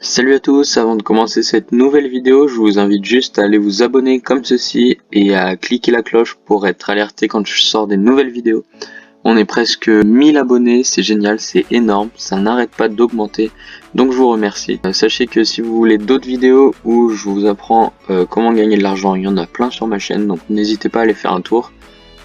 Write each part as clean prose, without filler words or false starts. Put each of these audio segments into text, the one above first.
Salut à tous, avant de commencer cette nouvelle vidéo, je vous invite juste à aller vous abonner comme ceci et à cliquer la cloche pour être alerté quand je sors des nouvelles vidéos. On est presque 1000 abonnés, c'est génial, c'est énorme, ça n'arrête pas d'augmenter, donc je vous remercie. Sachez que si vous voulez d'autres vidéos où je vous apprends comment gagner de l'argent, il y en a plein sur ma chaîne, donc n'hésitez pas à aller faire un tour.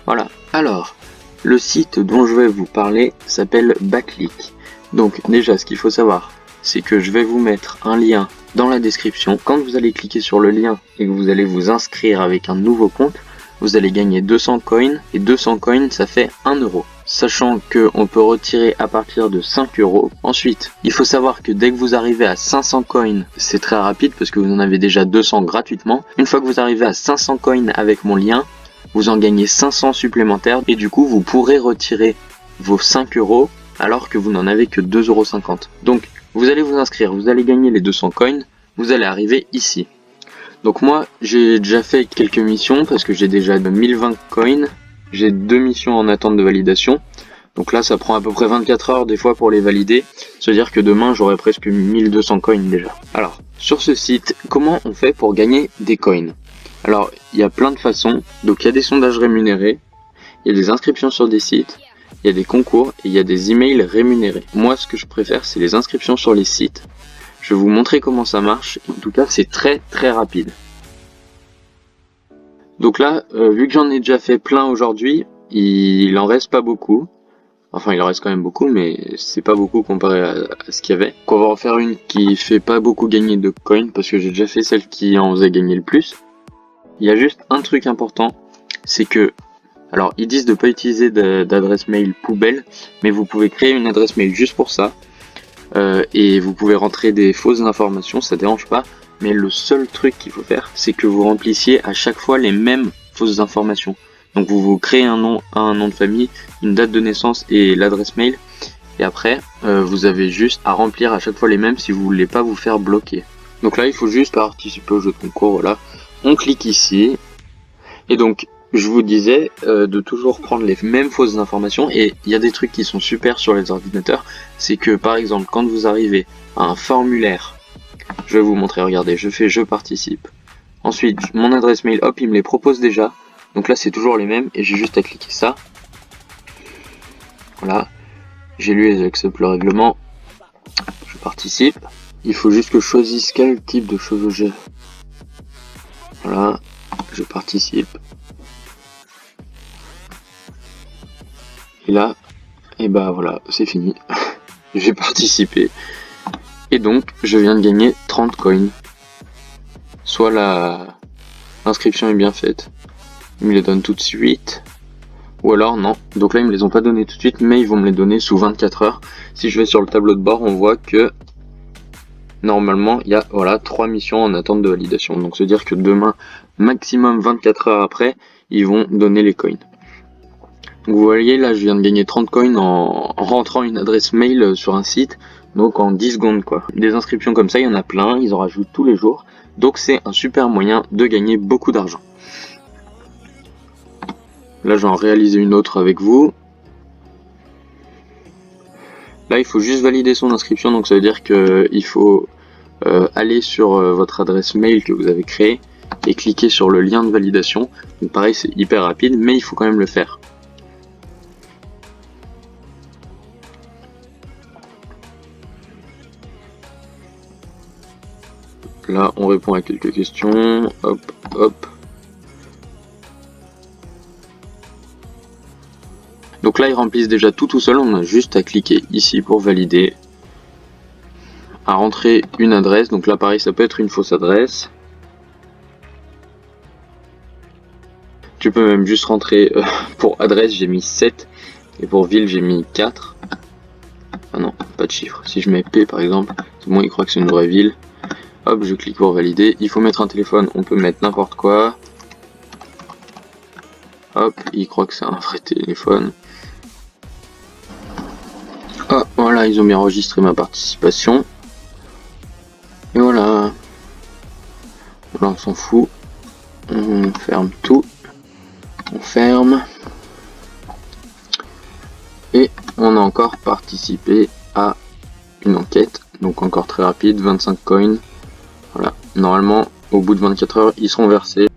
Voilà. Alors, le site dont je vais vous parler s'appelle Backleak. Donc déjà, ce qu'il faut savoir, c'est que je vais vous mettre un lien dans la description. Quand vous allez cliquer sur le lien et que vous allez vous inscrire avec un nouveau compte, vous allez gagner 200 coins et 200 coins ça fait 1 euro. Sachant qu'on peut retirer à partir de 5 euros. Ensuite, il faut savoir que dès que vous arrivez à 500 coins, c'est très rapide parce que vous en avez déjà 200 gratuitement. Une fois que vous arrivez à 500 coins avec mon lien, vous en gagnez 500 supplémentaires et du coup vous pourrez retirer vos 5 euros alors que vous n'en avez que 2,50 €. Donc vous allez vous inscrire, vous allez gagner les 200 coins, vous allez arriver ici. Donc moi j'ai déjà fait quelques missions parce que j'ai déjà 1020 coins, j'ai 2 missions en attente de validation. Donc là ça prend à peu près 24 heures des fois pour les valider, c'est-à-dire que demain j'aurai presque 1200 coins déjà. Alors sur ce site, comment on fait pour gagner des coins? Alors il y a plein de façons, donc il y a des sondages rémunérés, il y a des inscriptions sur des sites, il y a des concours et il y a des emails rémunérés. Moi ce que je préfère c'est les inscriptions sur les sites. Je vais vous montrer comment ça marche, en tout cas c'est très rapide. Donc là, vu que j'en ai déjà fait plein aujourd'hui, il en reste pas beaucoup. Enfin il en reste quand même beaucoup mais c'est pas beaucoup comparé à ce qu'il y avait. Donc on va en faire une qui fait pas beaucoup gagner de coins parce que j'ai déjà fait celle qui en faisait gagner le plus. Il y a juste un truc important, c'est que alors ils disent de pas utiliser d'adresse mail poubelle, mais vous pouvez créer une adresse mail juste pour ça, et vous pouvez rentrer des fausses informations, ça dérange pas, mais le seul truc qu'il faut faire, c'est que vous remplissiez à chaque fois les mêmes fausses informations. Donc vous créez un nom de famille, une date de naissance et l'adresse mail, et après vous avez juste à remplir à chaque fois les mêmes si vous voulez pas vous faire bloquer. Donc là il faut juste participer au jeu de concours, voilà. On clique ici, et donc je vous disais de toujours prendre les mêmes fausses informations, et il y a des trucs qui sont super sur les ordinateurs, c'est que par exemple quand vous arrivez à un formulaire, je vais vous montrer, regardez, je fais je participe, ensuite mon adresse mail, hop, il me les propose déjà, donc là c'est toujours les mêmes, et j'ai juste à cliquer ça, voilà, j'ai lu et j'accepte le règlement, je participe, il faut juste que je choisisse quel type de cheveux j'ai, voilà, je participe. Et là, et bah voilà, c'est fini. J'ai participé. Et donc, je viens de gagner 30 coins. Soit l'inscription est bien faite, il me les donne tout de suite. Ou alors non. Donc là, ils me les ont pas donné tout de suite, mais ils vont me les donner sous 24 heures. Si je vais sur le tableau de bord, on voit que normalement, il y a voilà 3 missions en attente de validation. Donc c'est à dire que demain, maximum 24 heures après, ils vont donner les coins. Donc vous voyez là je viens de gagner 30 coins en rentrant une adresse mail sur un site, donc en 10 secondes quoi. Des inscriptions comme ça il y en a plein, ils en rajoutent tous les jours, donc c'est un super moyen de gagner beaucoup d'argent. Là j'en réalise une autre avec vous. Là il faut juste valider son inscription, donc ça veut dire qu'il faut aller sur votre adresse mail que vous avez créée et cliquer sur le lien de validation. Donc pareil c'est hyper rapide mais il faut quand même le faire. Là, on répond à quelques questions. Hop, hop. Donc là, ils remplissent déjà tout seul. On a juste à cliquer ici pour valider. À rentrer une adresse. Donc là, pareil, ça peut être une fausse adresse. Tu peux même juste rentrer pour adresse, j'ai mis 7. Et pour ville, j'ai mis 4. Ah non, pas de chiffre. Si je mets P par exemple, c'est bon, il croit que c'est une vraie ville. Hop, je clique pour valider. Il faut mettre un téléphone, on peut mettre n'importe quoi. Hop, il croit que c'est un vrai téléphone. Ah, voilà, ils ont bien enregistré ma participation. Et voilà. Voilà, on s'en fout. On ferme tout. On ferme. Et on a encore participé à une enquête. donc encore très rapide, 25 coins. Voilà, normalement au bout de 24 heures ils seront versés.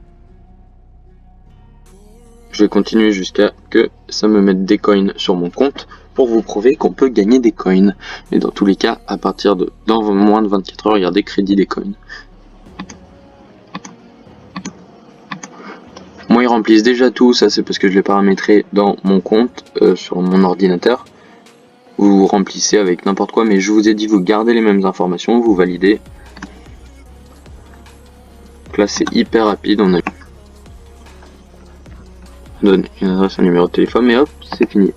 Je vais continuer jusqu'à que ça me mette des coins sur mon compte pour vous prouver qu'on peut gagner des coins. Mais dans tous les cas, à partir de dans moins de 24 heures, il y a des crédits des coins. Moi, ils remplissent déjà tout, ça c'est parce que je l'ai paramétré dans mon compte sur mon ordinateur. Vous remplissez avec n'importe quoi, mais je vous ai dit, vous gardez les mêmes informations, vous validez. Donc là, c'est hyper rapide, on donne une adresse, un numéro de téléphone, et hop, c'est fini.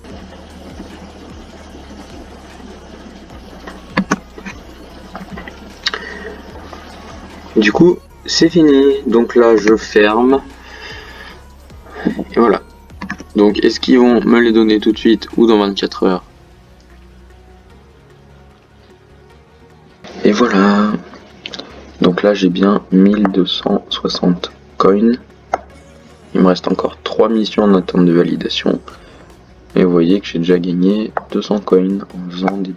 Du coup, c'est fini. Donc là, je ferme. Et voilà. Donc, est-ce qu'ils vont me les donner tout de suite ou dans 24 heures? Et voilà. Donc là, j'ai bien 1260 coins. Il me reste encore 3 missions en attente de validation. Et vous voyez que j'ai déjà gagné 200 coins en faisant des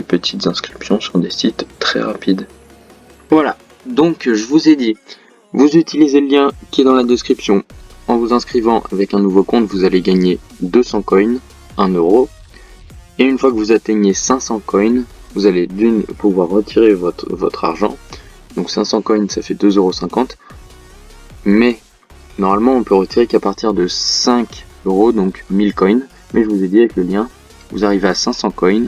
petites inscriptions sur des sites très rapides. Voilà, donc je vous ai dit, vous utilisez le lien qui est dans la description. En vous inscrivant avec un nouveau compte, vous allez gagner 200 coins, 1 euro. Et une fois que vous atteignez 500 coins, vous allez d'une pouvoir retirer votre argent. Donc 500 coins, ça fait 2,50 €. Mais normalement, on peut retirer qu'à partir de 5 euros, donc 1000 coins. Mais je vous ai dit, avec le lien, vous arrivez à 500 coins.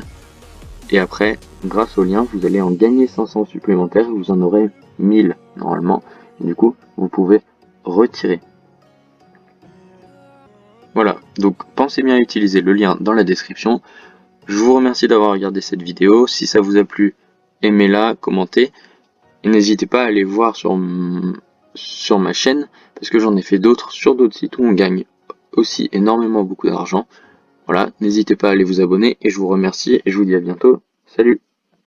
Et après, grâce au lien, vous allez en gagner 500 supplémentaires. Vous en aurez 1000 normalement. Et du coup, vous pouvez retirer. Voilà, donc pensez bien à utiliser le lien dans la description. Je vous remercie d'avoir regardé cette vidéo. Si ça vous a plu, aimez-la, commentez. Et n'hésitez pas à aller voir sur ma chaîne, parce que j'en ai fait d'autres sur d'autres sites où on gagne aussi énormément beaucoup d'argent. Voilà, n'hésitez pas à aller vous abonner, et je vous remercie, et je vous dis à bientôt. Salut!